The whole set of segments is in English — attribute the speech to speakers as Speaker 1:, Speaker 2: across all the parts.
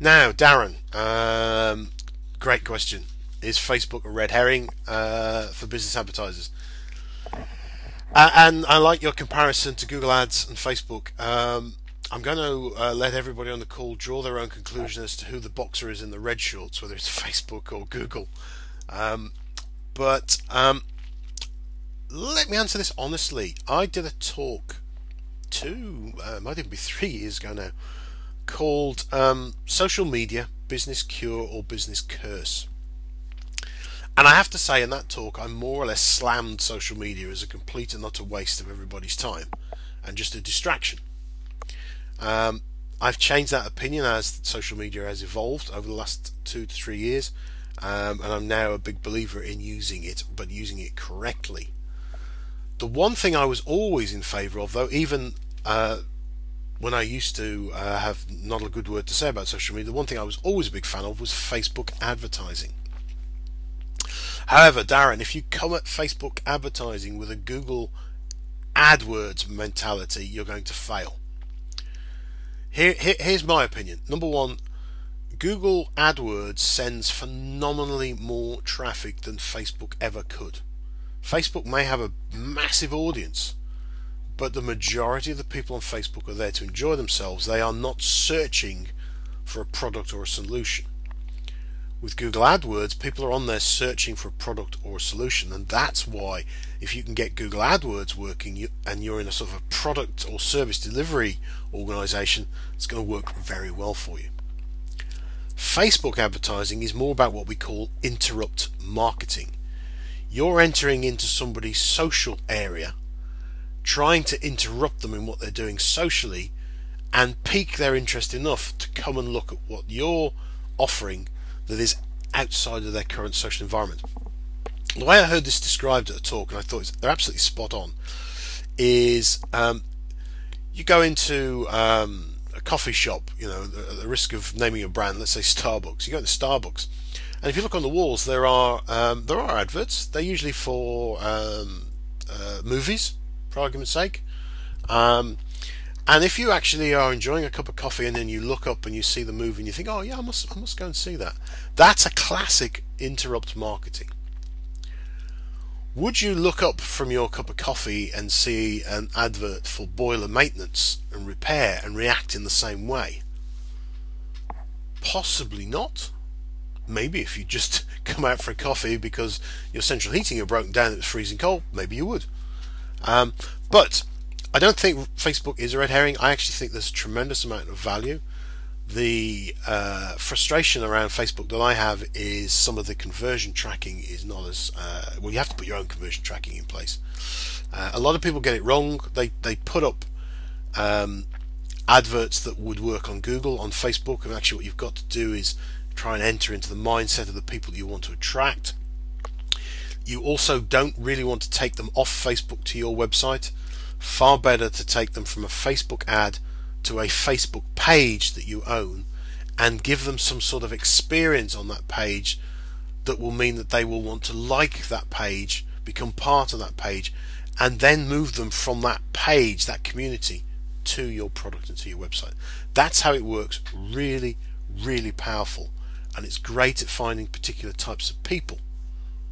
Speaker 1: Now, Darren, great question. Is Facebook a red herring for business advertisers? And I like your comparison to Google Ads and Facebook. I'm going to let everybody on the call draw their own conclusion as to who the boxer is in the red shorts, whether it's Facebook or Google. But let me answer this honestly. I did a talk might even be 3 years ago now, called Social Media, Business Cure or Business Curse. And I have to say, in that talk, I more or less slammed social media as a complete and utter waste of everybody's time and just a distraction. I've changed that opinion as social media has evolved over the last 2 to 3 years, and I'm now a big believer in using it, but using it correctly. The one thing I was always in favour of, though, even when I used to have not a good word to say about social media, the one thing I was always a big fan of was Facebook advertising. However, Darren, if you come at Facebook advertising with a Google Adwords mentality, you're going to fail. Here's my opinion. Number one, Google AdWords sends phenomenally more traffic than Facebook ever could. Facebook may have a massive audience, but the majority of the people on Facebook are there to enjoy themselves. They are not searching for a product or a solution. With Google AdWords, people are on there searching for a product or a solution, and that's why if you can get Google AdWords working and you're in a sort of a product or service delivery organization, it's going to work very well for you. Facebook advertising is more about what we call interrupt marketing. You're entering into somebody's social area, trying to interrupt them in what they're doing socially and pique their interest enough to come and look at what you're offering that is outside of their current social environment. The way I heard this described at a talk, and I thought they're absolutely spot on, is you go into a coffee shop, at the risk of naming a brand, let's say Starbucks. You go into Starbucks, and if you look on the walls, there are adverts. They're usually for movies, for argument's sake. And if you actually are enjoying a cup of coffee and then you look up and you see the movie and you think, oh yeah, I must go and see that. That's a classic interrupt marketing. Would you look up from your cup of coffee and see an advert for boiler maintenance and repair and react in the same way? Possibly not. Maybe if you just come out for a coffee because your central heating had broken down and it was freezing cold, maybe you would. But I don't think Facebook is a red herring. I actually think there's a tremendous amount of value. The frustration around Facebook that I have is some of the conversion tracking is not as well. You have to put your own conversion tracking in place. A lot of people get it wrong. They put up adverts that would work on Google, on Facebook, and actually what you've got to do is try and enter into the mindset of the people you want to attract. You also don't really want to take them off Facebook to your website. Far better to take them from a Facebook ad to a Facebook page that you own and give them some sort of experience on that page that will mean that they will want to like that page, become part of that page, and then move them from that page, that community, to your product and to your website. That's how it works. Really, really powerful, and it's great at finding particular types of people,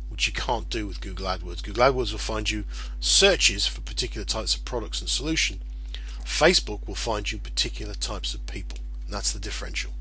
Speaker 1: which you can't do with Google AdWords. Google AdWords will find you searches for particular types of products and solution. Facebook will find you particular types of people, and that's the differential.